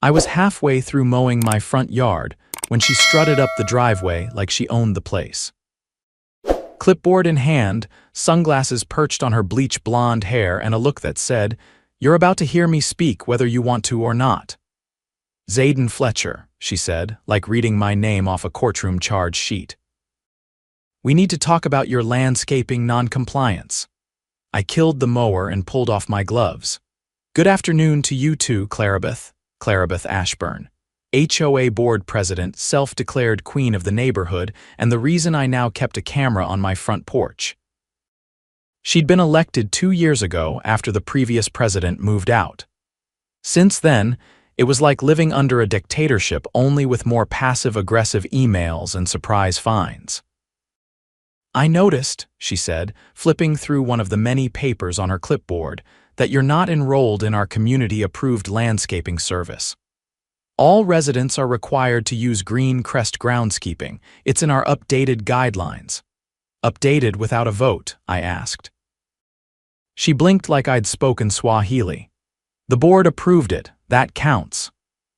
I was halfway through mowing my front yard when she strutted up the driveway like she owned the place. Clipboard in hand, sunglasses perched on her bleach blonde hair, and a look that said, "You're about to hear me speak whether you want to or not." "Zayden Fletcher," she said, like reading my name off a courtroom charge sheet. "We need to talk about your landscaping non-compliance." I killed the mower and pulled off my gloves. "Good afternoon to you too, Clarabeth Ashburn, HOA board president, self-declared queen of the neighborhood, and the reason I now kept a camera on my front porch." She'd been elected 2 years ago after the previous president moved out. Since then, it was like living under a dictatorship, only with more passive-aggressive emails and surprise fines. "I noticed," she said, flipping through one of the many papers on her clipboard, "that you're not enrolled in our community-approved landscaping service. All residents are required to use Green Crest groundskeeping. It's in our updated guidelines." "Updated without a vote?" I asked. She blinked like I'd spoken Swahili. "The board approved it. That counts."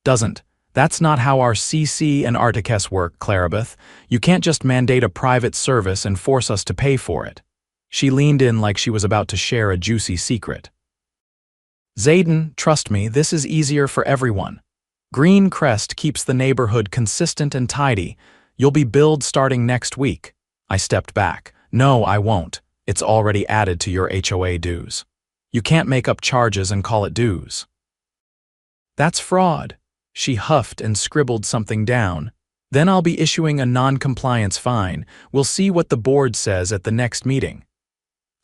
That's not how our CC and Articus work, Clarabeth. You can't just mandate a private service and force us to pay for it." She leaned in like she was about to share a juicy secret. "Zayden, trust me, this is easier for everyone. Green Crest keeps the neighborhood consistent and tidy. You'll be billed starting next week." I stepped back. "No, I won't. It's already added to your HOA dues. You can't make up charges and call it dues." "That's fraud." She huffed and scribbled something down. "Then I'll be issuing a non-compliance fine. We'll see what the board says at the next meeting."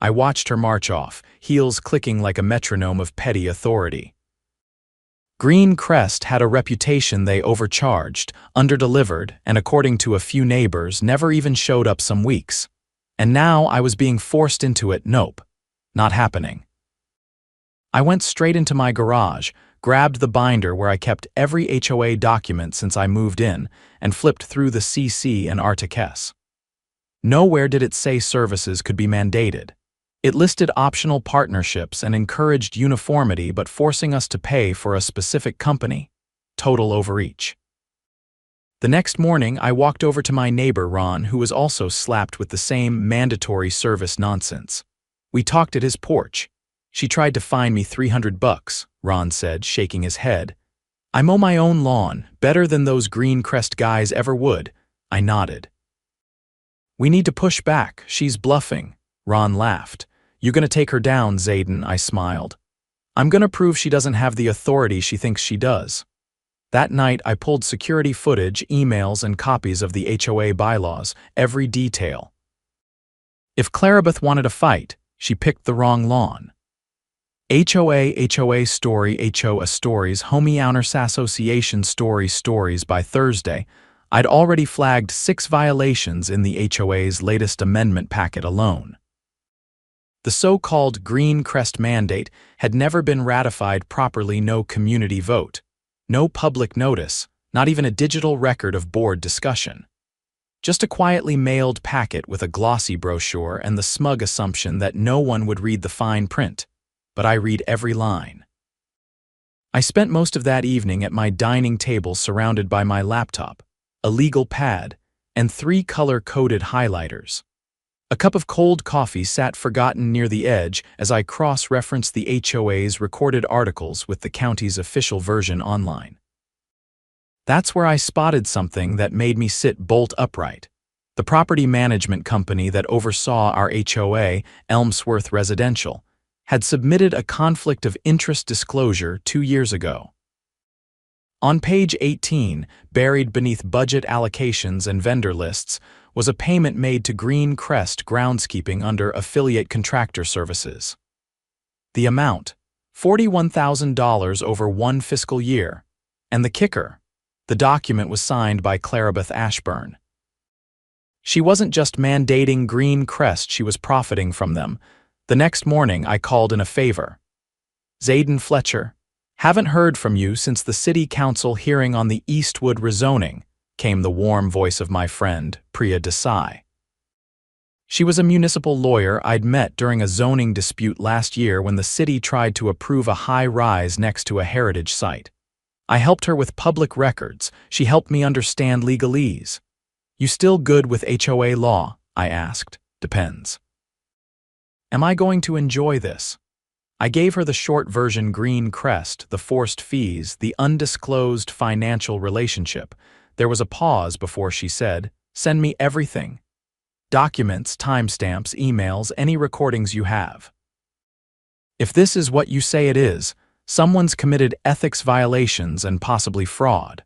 I watched her march off, heels clicking like a metronome of petty authority. Green Crest had a reputation. They overcharged, underdelivered, and according to a few neighbors, never even showed up some weeks. And now I was being forced into it. Nope. Not happening. I went straight into my garage, grabbed the binder where I kept every HOA document since I moved in, and flipped through the CC and Articus. Nowhere did it say services could be mandated. It listed optional partnerships and encouraged uniformity, but forcing us to pay for a specific company. Total overreach. The next morning, I walked over to my neighbor, Ron, who was also slapped with the same mandatory service nonsense. We talked at his porch. "She tried to fine me $300, Ron said, shaking his head. "I mow my own lawn, better than those Green Crest guys ever would." I nodded. "We need to push back. She's bluffing." Ron laughed. "You gonna take her down, Zayden?" I smiled. "I'm gonna prove she doesn't have the authority she thinks she does." That night, I pulled security footage, emails, and copies of the HOA bylaws, every detail. If Clarabeth wanted a fight, she picked the wrong lawn. HOA stories, homeowners association stories. By Thursday, I'd already flagged 6 violations in the HOA's latest amendment packet alone. The so-called Green Crest mandate had never been ratified properly. No community vote, no public notice, not even a digital record of board discussion. Just a quietly mailed packet with a glossy brochure and the smug assumption that no one would read the fine print. But I read every line. I spent most of that evening at my dining table surrounded by my laptop, a legal pad, and 3 color-coded highlighters. A cup of cold coffee sat forgotten near the edge as I cross-referenced the HOA's recorded articles with the county's official version online. That's where I spotted something that made me sit bolt upright. The property management company that oversaw our HOA, Elmsworth Residential, had submitted a conflict of interest disclosure 2 years ago. On page 18, buried beneath budget allocations and vendor lists, was a payment made to Green Crest groundskeeping under affiliate contractor services. The amount, $41,000 over 1 fiscal year. And the kicker, the document was signed by Clarabeth Ashburn. She wasn't just mandating Green Crest, she was profiting from them. The next morning, I called in a favor. "Zayden Fletcher, haven't heard from you since the city council hearing on the Eastwood rezoning," came the warm voice of my friend, Priya Desai. She was a municipal lawyer I'd met during a zoning dispute last year when the city tried to approve a high-rise next to a heritage site. I helped her with public records. She helped me understand legalese. You still good with HOA law? I asked. Depends. Am I going to enjoy this? I gave her the short version: green crest, the forced fees, the undisclosed financial relationship. There was a pause before she said, "Send me everything. Documents, timestamps, emails, any recordings you have. If this is what you say it is, someone's committed ethics violations and possibly fraud."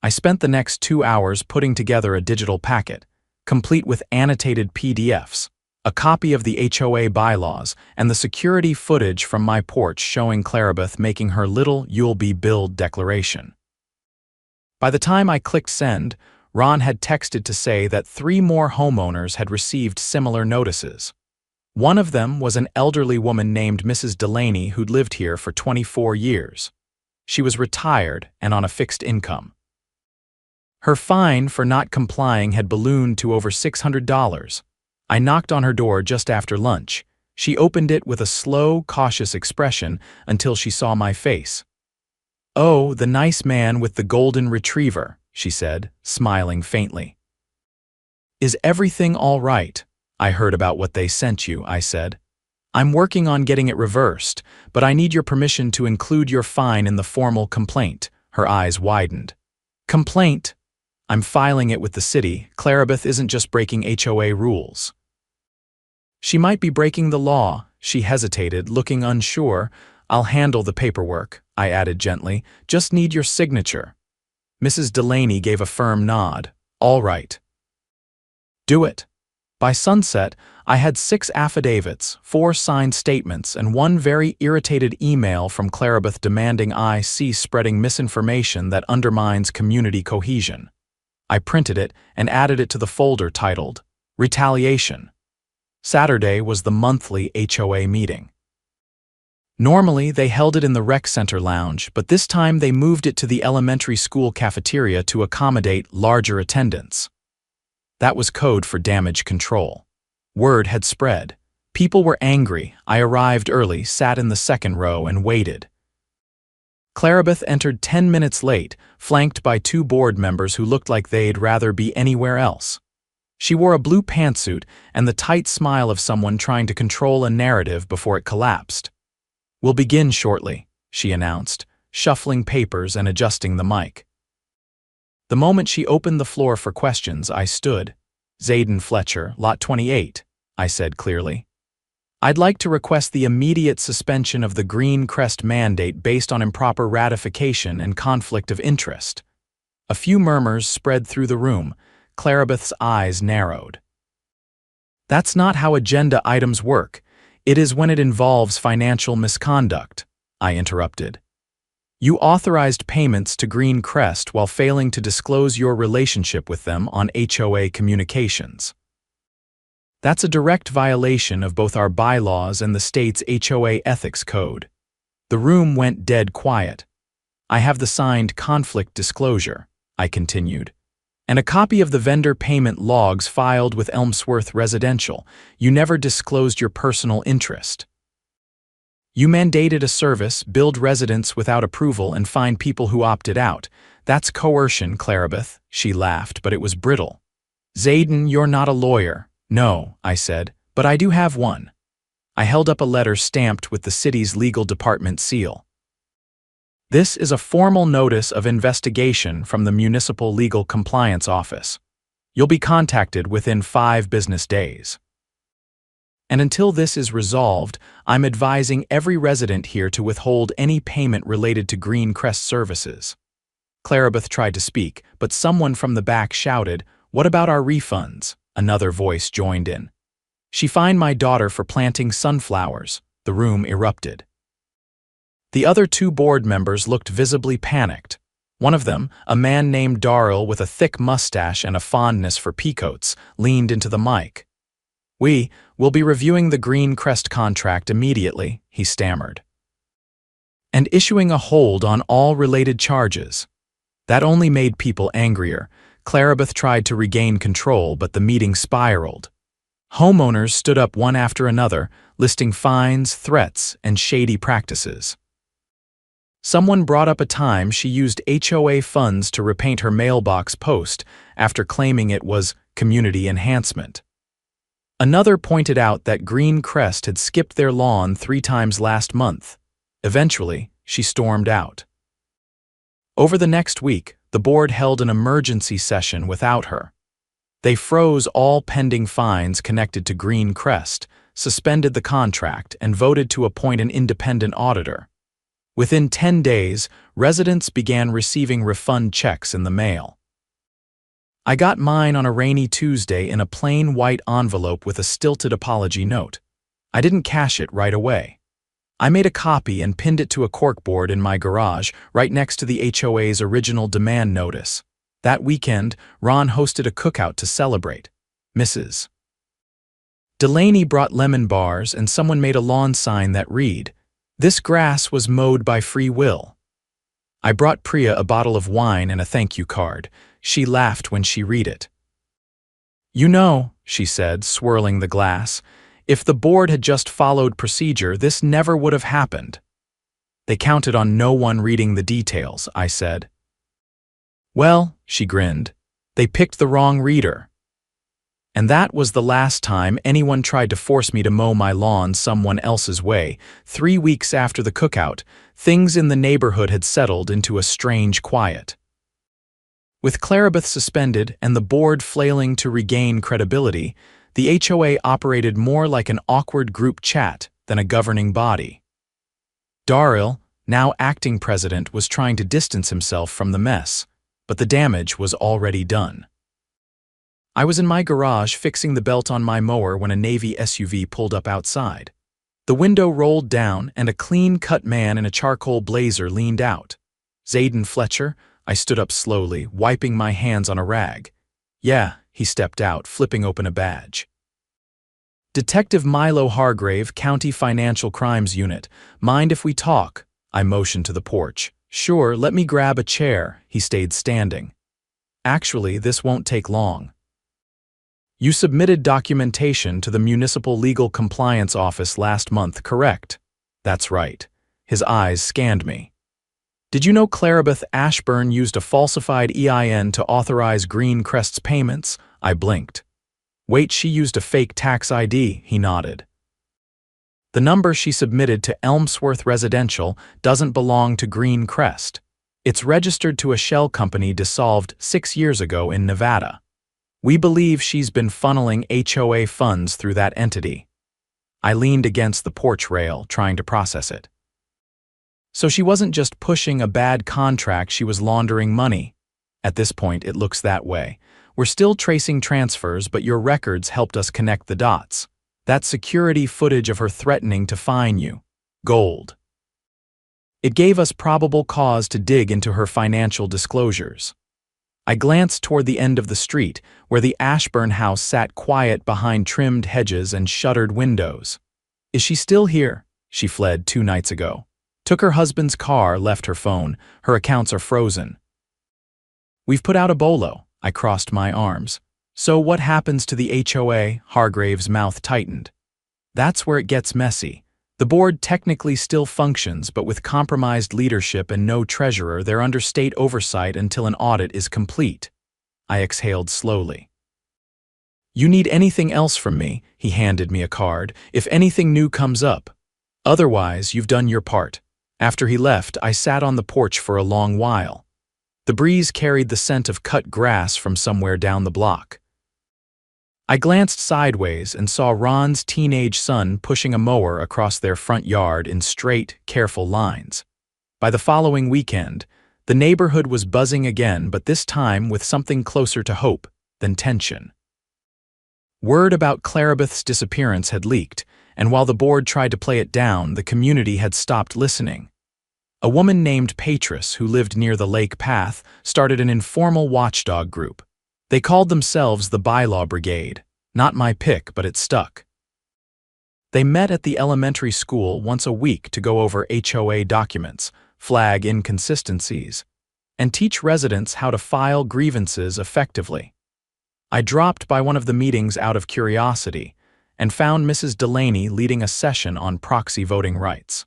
I spent the next 2 hours putting together a digital packet, complete with annotated PDFs, a copy of the HOA bylaws, and the security footage from my porch showing Clarabeth making her little "you'll be billed" declaration. By the time I clicked send, Ron had texted to say that 3 more homeowners had received similar notices. One of them was an elderly woman named Mrs. Delaney who'd lived here for 24 years. She was retired and on a fixed income. Her fine for not complying had ballooned to over $600. I knocked on her door just after lunch. She opened it with a slow, cautious expression until she saw my face. "Oh, the nice man with the golden retriever," she said, smiling faintly. "Is everything all right? I heard about what they sent you," I said. "I'm working on getting it reversed, but I need your permission to include your fine in the formal complaint." Her eyes widened. "Complaint? I'm filing it with the city. Clarabeth isn't just breaking HOA rules." "She might be breaking the law." She hesitated, looking unsure. "I'll handle the paperwork," I added gently. "Just need your signature." Mrs. Delaney gave a firm nod. "All right." "Do it." By sunset, I had 6 affidavits, 4 signed statements, and 1 very irritated email from Clarabeth demanding I cease spreading misinformation that undermines community cohesion. I printed it and added it to the folder titled Retaliation. Saturday was the monthly HOA meeting. Normally, they held it in the rec center lounge, but this time they moved it to the elementary school cafeteria to accommodate larger attendance. That was code for damage control. Word had spread. People were angry. I arrived early, sat in the second row, and waited. Clarabeth entered 10 minutes late, flanked by 2 board members who looked like they'd rather be anywhere else. She wore a blue pantsuit and the tight smile of someone trying to control a narrative before it collapsed. "We'll begin shortly," she announced, shuffling papers and adjusting the mic. The moment she opened the floor for questions, I stood. "Zayden Fletcher, Lot 28, I said clearly. "I'd like to request the immediate suspension of the Green Crest mandate based on improper ratification and conflict of interest." A few murmurs spread through the room. Clarabeth's eyes narrowed. "That's not how agenda items work. It is when it involves financial misconduct," I interrupted. "You authorized payments to Green Crest while failing to disclose your relationship with them on HOA communications. That's a direct violation of both our bylaws and the state's HOA ethics code." The room went dead quiet. "I have the signed conflict disclosure," I continued, "and a copy of the vendor payment logs filed with Elmsworth Residential. You never disclosed your personal interest. You mandated a service, billed residents without approval, and fined people who opted out. That's coercion, Clarabeth." She laughed, but it was brittle. "Zayden, you're not a lawyer." "No," I said, "but I do have one." I held up a letter stamped with the city's legal department seal. "This is a formal notice of investigation from the Municipal Legal Compliance Office. You'll be contacted within 5 business days. And until this is resolved, I'm advising every resident here to withhold any payment related to Green Crest services." Clarabeth tried to speak, but someone from the back shouted, "What about our refunds?" Another voice joined in. "She fined my daughter for planting sunflowers." The room erupted. The other 2 board members looked visibly panicked. One of them, a man named Darrell with a thick mustache and a fondness for peacoats, leaned into the mic. "We will be reviewing the Green Crest contract immediately," he stammered, "and issuing a hold on all related charges." That only made people angrier. Clarabeth tried to regain control, but the meeting spiraled. Homeowners stood up one after another, listing fines, threats, and shady practices. Someone brought up a time she used HOA funds to repaint her mailbox post after claiming it was community enhancement. Another pointed out that Green Crest had skipped their lawn 3 times last month. Eventually, she stormed out. Over the next week, the board held an emergency session without her. They froze all pending fines connected to Green Crest, suspended the contract, and voted to appoint an independent auditor. Within 10 days, residents began receiving refund checks in the mail. I got mine on a rainy Tuesday in a plain white envelope with a stilted apology note. I didn't cash it right away. I made a copy and pinned it to a corkboard in my garage right next to the HOA's original demand notice. That weekend, Ron hosted a cookout to celebrate. Mrs. Delaney brought lemon bars and someone made a lawn sign that read, "This grass was mowed by free will." I brought Priya a bottle of wine and a thank you card. She laughed when she read it. "You know," she said, swirling the glass, "if the board had just followed procedure, this never would have happened." "They counted on no one reading the details," I said. "Well," she grinned, "they picked the wrong reader." And that was the last time anyone tried to force me to mow my lawn someone else's way. 3 weeks after the cookout, things in the neighborhood had settled into a strange quiet. With Clarabeth suspended and the board flailing to regain credibility, the HOA operated more like an awkward group chat than a governing body. Darrell, now acting president, was trying to distance himself from the mess, but the damage was already done. I was in my garage fixing the belt on my mower when a Navy SUV pulled up outside. The window rolled down and a clean-cut man in a charcoal blazer leaned out. "Zayden Fletcher?" I stood up slowly, wiping my hands on a rag. "Yeah," he stepped out, flipping open a badge. "Detective Milo Hargrave, County Financial Crimes Unit. Mind if we talk?" I motioned to the porch. "Sure, let me grab a chair." He stayed standing. "Actually, this won't take long." "You submitted documentation to the Municipal Legal Compliance Office last month, correct?" "That's right." His eyes scanned me. "Did you know Clarabeth Ashburn used a falsified EIN to authorize Green Crest's payments?" I blinked. "Wait, she used a fake tax ID," he nodded. "The number she submitted to Elmsworth Residential doesn't belong to Green Crest. It's registered to a shell company dissolved 6 years ago in Nevada. We believe she's been funneling HOA funds through that entity." I leaned against the porch rail, trying to process it. "So she wasn't just pushing a bad contract, she was laundering money." "At this point, it looks that way. We're still tracing transfers, but your records helped us connect the dots. That security footage of her threatening to fine you. Gold. It gave us probable cause to dig into her financial disclosures." I glanced toward the end of the street, where the Ashburn house sat quiet behind trimmed hedges and shuttered windows. "Is she still here?" "She fled 2 nights ago. Took her husband's car, left her phone. Her accounts are frozen." "We've put out a bolo." I crossed my arms. "So what happens to the HOA?" Hargrave's mouth tightened. "That's where it gets messy. The board technically still functions, but with compromised leadership and no treasurer, they're under state oversight until an audit is complete." I exhaled slowly. "You need anything else from me?" He handed me a card. "If anything new comes up. Otherwise, you've done your part." After he left, I sat on the porch for a long while. The breeze carried the scent of cut grass from somewhere down the block. I glanced sideways and saw Ron's teenage son pushing a mower across their front yard in straight, careful lines. By the following weekend, the neighborhood was buzzing again, but this time with something closer to hope than tension. Word about Clarabeth's disappearance had leaked, and while the board tried to play it down, the community had stopped listening. A woman named Patris, who lived near the lake path, started an informal watchdog group. They called themselves the Bylaw Brigade. Not my pick, but it stuck. They met at the elementary school once a week to go over HOA documents, flag inconsistencies, and teach residents how to file grievances effectively. I dropped by one of the meetings out of curiosity and found Mrs. Delaney leading a session on proxy voting rights.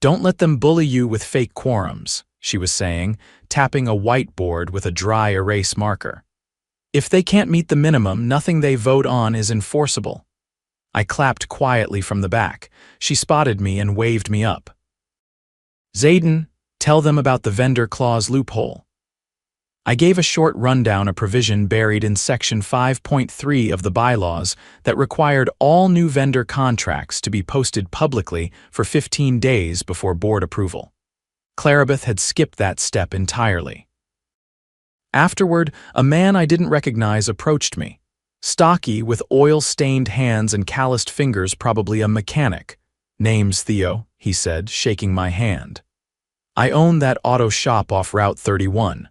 Don't let them bully you with fake quorums, she was saying, tapping a whiteboard with a dry erase marker. If they can't meet the minimum, nothing they vote on is enforceable. I clapped quietly from the back. She spotted me and waved me up. Zayden, tell them about the vendor clause loophole. I gave a short rundown of provision buried in Section 5.3 of the bylaws that required all new vendor contracts to be posted publicly for 15 days before board approval. Clarabeth had skipped that step entirely. Afterward, a man I didn't recognize approached me. Stocky, with oil-stained hands and calloused fingers, probably a mechanic. Name's Theo, he said, shaking my hand. I own that auto shop off Route 31.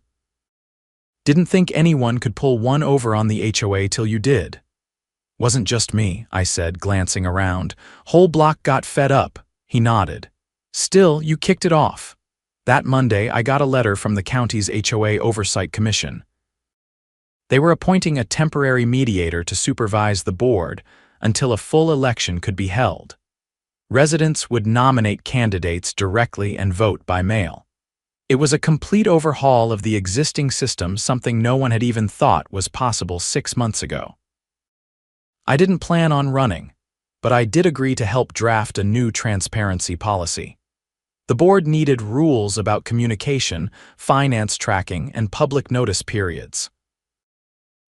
Didn't think anyone could pull one over on the HOA till you did. Wasn't just me, I said, glancing around. Whole block got fed up, he nodded. Still, you kicked it off. That Monday, I got a letter from the county's HOA Oversight Commission. They were appointing a temporary mediator to supervise the board until a full election could be held. Residents would nominate candidates directly and vote by mail. It was a complete overhaul of the existing system, something no one had even thought was possible 6 months ago. I didn't plan on running, but I did agree to help draft a new transparency policy. The board needed rules about communication, finance tracking, and public notice periods.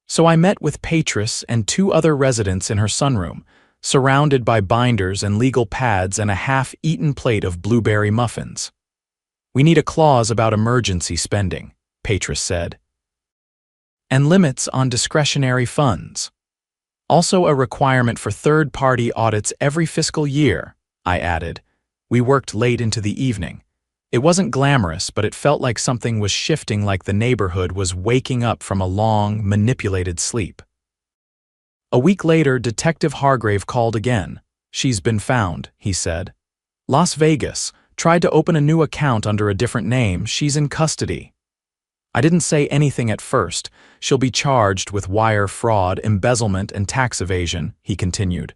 So I met with Patris and 2 other residents in her sunroom, surrounded by binders and legal pads and a half-eaten plate of blueberry muffins. We need a clause about emergency spending, Patris said. And limits on discretionary funds. Also a requirement for third-party audits every fiscal year, I added. We worked late into the evening. It wasn't glamorous, but it felt like something was shifting, like the neighborhood was waking up from a long, manipulated sleep. A week later, Detective Hargrave called again. She's been found, he said. Las Vegas. Tried to open a new account under a different name. She's in custody. I didn't say anything at first. She'll be charged with wire fraud, embezzlement, and tax evasion, he continued.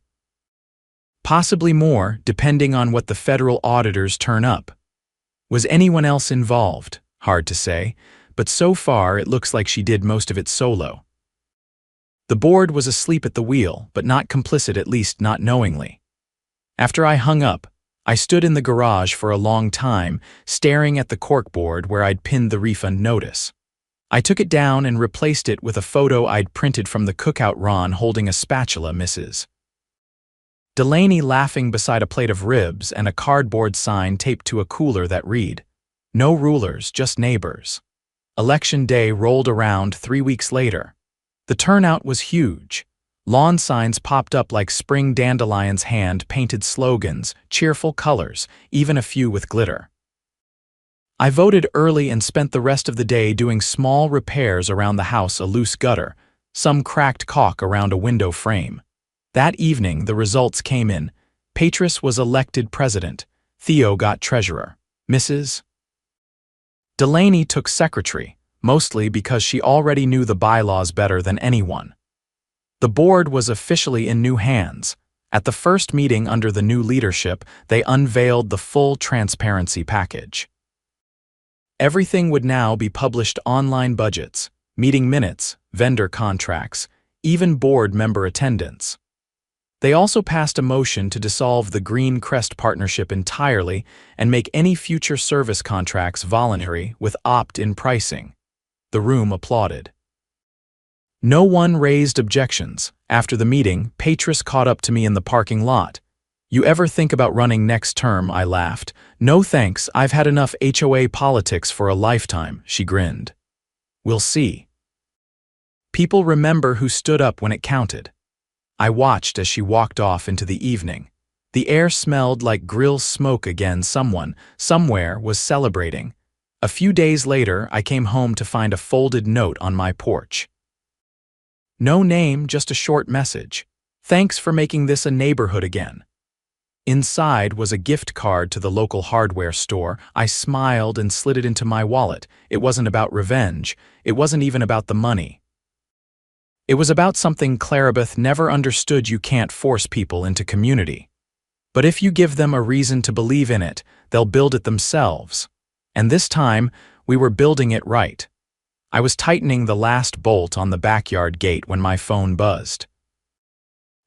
Possibly more, depending on what the federal auditors turn up. Was anyone else involved? Hard to say, but so far it looks like she did most of it solo. The board was asleep at the wheel, but not complicit, at least not knowingly. After I hung up, I stood in the garage for a long time, staring at the corkboard where I'd pinned the refund notice. I took it down and replaced it with a photo I'd printed from the cookout, Ron holding a spatula, Mrs. Delaney laughing beside a plate of ribs, and a cardboard sign taped to a cooler that read, "No rulers, just neighbors." Election day rolled around 3 weeks later. The turnout was huge. Lawn signs popped up like spring dandelions, hand-painted slogans, cheerful colors, even a few with glitter. I voted early and spent the rest of the day doing small repairs around the house, a loose gutter, some cracked caulk around a window frame. That evening, the results came in. Patris was elected president. Theo got treasurer. Mrs. Delaney took secretary, mostly because she already knew the bylaws better than anyone. The board was officially in new hands. At the first meeting under the new leadership, they unveiled the full transparency package. Everything would now be published: online budgets, meeting minutes, vendor contracts, even board member attendance. They also passed a motion to dissolve the Green Crest Partnership entirely and make any future service contracts voluntary with opt-in pricing. The room applauded. No one raised objections. After the meeting, Patris caught up to me in the parking lot. "You ever think about running next term?" I laughed. "No thanks, I've had enough HOA politics for a lifetime," she grinned. "We'll see." People remember who stood up when it counted. I watched as she walked off into the evening. The air smelled like grill smoke again. Someone, somewhere, was celebrating. A few days later, I came home to find a folded note on my porch. No name, just a short message. "Thanks for making this a neighborhood again." Inside was a gift card to the local hardware store. I smiled and slid it into my wallet. It wasn't about revenge. It wasn't even about the money. It was about something Clarabeth never understood: you can't force people into community. But if you give them a reason to believe in it, they'll build it themselves. And this time, we were building it right. I was tightening the last bolt on the backyard gate when my phone buzzed.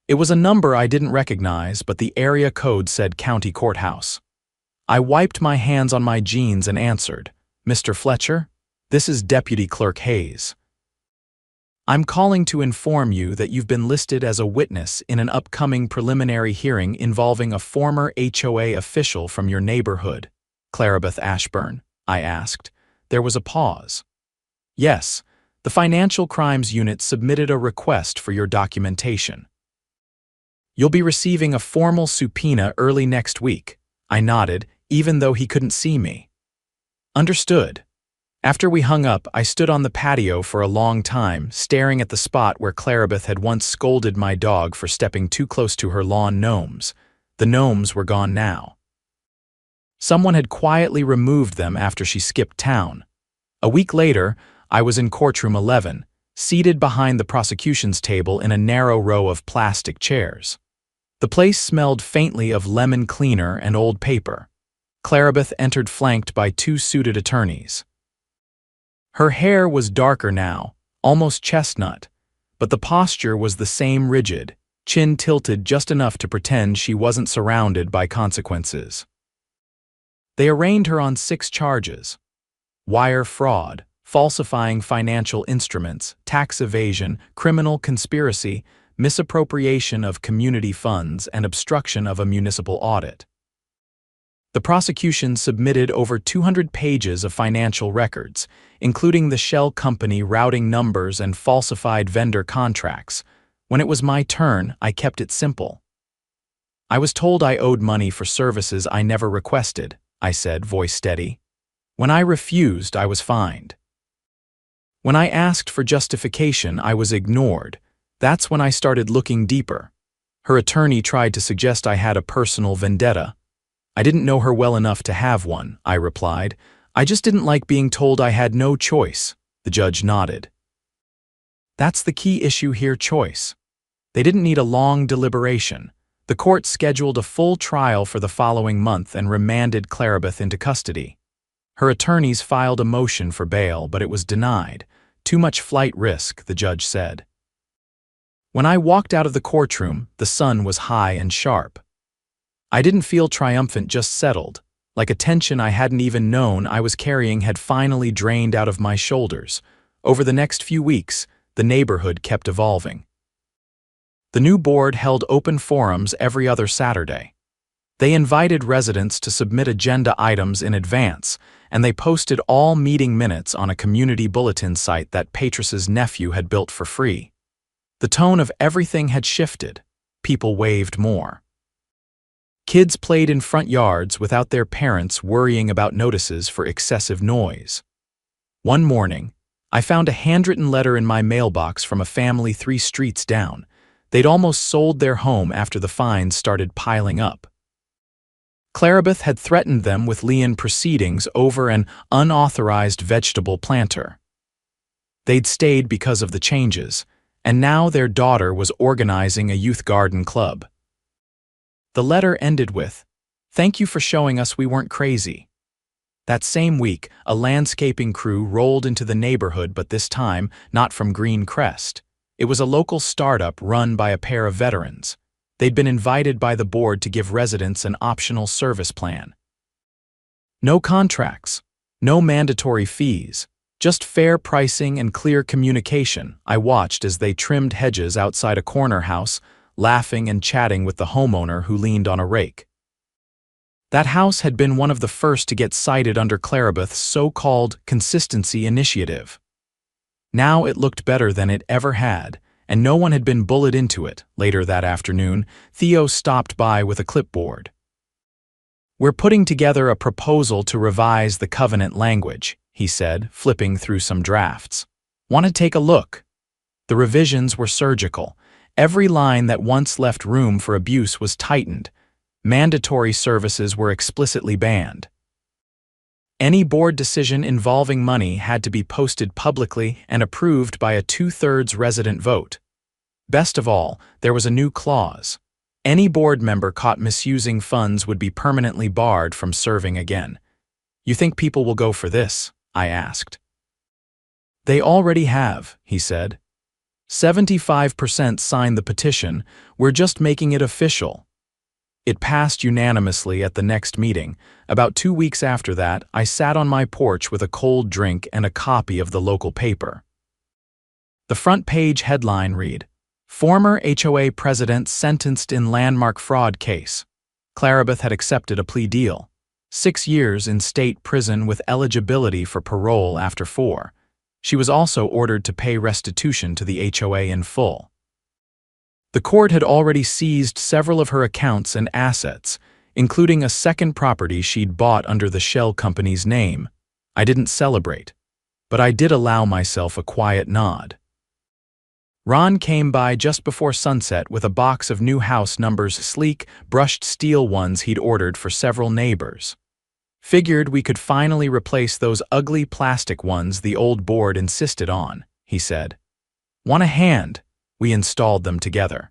It was a number I didn't recognize, but the area code said County Courthouse. I wiped my hands on my jeans and answered, "Mr. Fletcher, this is Deputy Clerk Hayes. I'm calling to inform you that you've been listed as a witness in an upcoming preliminary hearing involving a former HOA official from your neighborhood, Clarabeth Ashburn," I asked. There was a pause. "Yes, the Financial Crimes Unit submitted a request for your documentation. You'll be receiving a formal subpoena early next week," I nodded, even though he couldn't see me. "Understood." After we hung up, I stood on the patio for a long time, staring at the spot where Clarabeth had once scolded my dog for stepping too close to her lawn gnomes. The gnomes were gone now. Someone had quietly removed them after she skipped town. A week later, I was in courtroom 11, seated behind the prosecution's table in a narrow row of plastic chairs. The place smelled faintly of lemon cleaner and old paper. Clarabeth entered flanked by two suited attorneys. Her hair was darker now, almost chestnut, but the posture was the same, rigid, chin tilted just enough to pretend she wasn't surrounded by consequences. They arraigned her on 6 charges: wire fraud, falsifying financial instruments, tax evasion, criminal conspiracy, misappropriation of community funds, and obstruction of a municipal audit. The prosecution submitted over 200 pages of financial records, including the shell company routing numbers and falsified vendor contracts. When it was my turn, I kept it simple. "I was told I owed money for services I never requested," I said, voice steady. "When I refused, I was fined. When I asked for justification, I was ignored. That's when I started looking deeper." Her attorney tried to suggest I had a personal vendetta. "I didn't know her well enough to have one," I replied. "I just didn't like being told I had no choice." The judge nodded. "That's the key issue here, choice." They didn't need a long deliberation. The court scheduled a full trial for the following month and remanded Clarabeth into custody. Her attorneys filed a motion for bail, but it was denied. "Too much flight risk," the judge said. When I walked out of the courtroom, the sun was high and sharp. I didn't feel triumphant, just settled, like a tension I hadn't even known I was carrying had finally drained out of my shoulders. Over the next few weeks, the neighborhood kept evolving. The new board held open forums every other Saturday. They invited residents to submit agenda items in advance, and they posted all meeting minutes on a community bulletin site that Petrus's nephew had built for free. The tone of everything had shifted. People waved more. Kids played in front yards without their parents worrying about notices for excessive noise. One morning, I found a handwritten letter in my mailbox from a family 3 streets down. They'd almost sold their home after the fines started piling up. Clarabeth had threatened them with lien proceedings over an unauthorized vegetable planter. They'd stayed because of the changes, and now their daughter was organizing a youth garden club. The letter ended with, "Thank you for showing us we weren't crazy." That same week, a landscaping crew rolled into the neighborhood, but this time, not from Green Crest. It was a local startup run by a pair of veterans. They'd been invited by the board to give residents an optional service plan. No contracts, no mandatory fees, just fair pricing and clear communication. I watched as they trimmed hedges outside a corner house, laughing and chatting with the homeowner who leaned on a rake. That house had been one of the first to get cited under Clarabeth's so-called consistency initiative. Now it looked better than it ever had, and no one had been bullied into it. Later that afternoon, Theo stopped by with a clipboard. "We're putting together a proposal to revise the covenant language," he said, flipping through some drafts. "Want to take a look?" The revisions were surgical. Every line that once left room for abuse was tightened. Mandatory services were explicitly banned. Any board decision involving money had to be posted publicly and approved by a 2/3 resident vote. Best of all, there was a new clause. Any board member caught misusing funds would be permanently barred from serving again. You think people will go for this? I asked. They already have, he said. 75% signed the petition. We're just making it official. It passed unanimously at the next meeting. About 2 weeks after that, I sat on my porch with a cold drink and a copy of the local paper. The front page headline read, "Former HOA President Sentenced in Landmark Fraud Case." Clarabeth had accepted a plea deal. 6 years in state prison with eligibility for parole after 4. She was also ordered to pay restitution to the HOA in full. The court had already seized several of her accounts and assets, including a second property she'd bought under the shell company's name. I didn't celebrate, but I did allow myself a quiet nod. Ron came by just before sunset with a box of new house numbers, sleek, brushed steel ones he'd ordered for several neighbors. Figured we could finally replace those ugly plastic ones the old board insisted on, he said. Want a hand? We installed them together.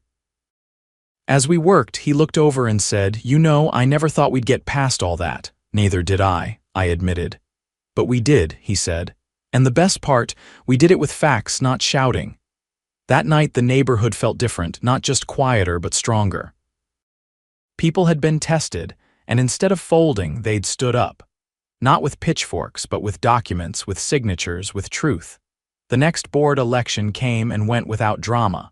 As we worked, he looked over and said, "You know, I never thought we'd get past all that." "Neither did I admitted. "But we did," he said. "And the best part, we did it with facts, not shouting." That night the neighborhood felt different, not just quieter but stronger. People had been tested, and instead of folding, they'd stood up. Not with pitchforks, but with documents, with signatures, with truth. The next board election came and went without drama.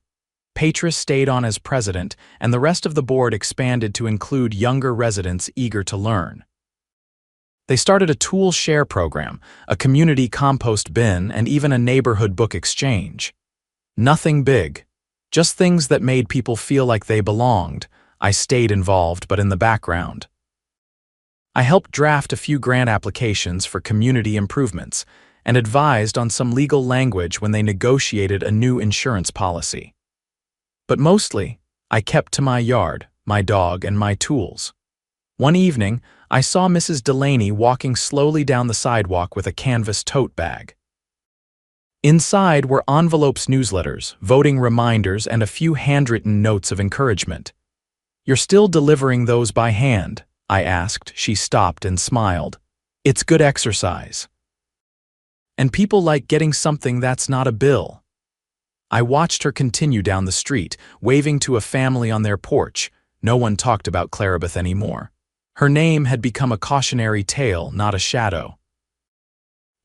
Patris stayed on as president, and the rest of the board expanded to include younger residents eager to learn. They started a tool share program, a community compost bin, and even a neighborhood book exchange. Nothing big, just things that made people feel like they belonged. I stayed involved, but in the background. I helped draft a few grant applications for community improvements and advised on some legal language when they negotiated a new insurance policy. But mostly, I kept to my yard, my dog, and my tools. One evening, I saw Mrs. Delaney walking slowly down the sidewalk with a canvas tote bag. Inside were envelopes, newsletters, voting reminders, and a few handwritten notes of encouragement. "You're still delivering those by hand?" I asked. She stopped and smiled. "It's good exercise. And people like getting something that's not a bill." I watched her continue down the street, waving to a family on their porch. No one talked about Clarabeth anymore. Her name had become a cautionary tale, not a shadow.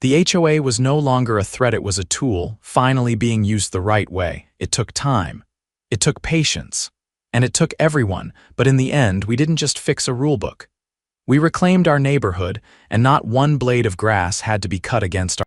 The HOA was no longer a threat, it was a tool, finally being used the right way. It took time. It took patience. And it took everyone, but in the end, we didn't just fix a rulebook. We reclaimed our neighborhood, and not one blade of grass had to be cut against our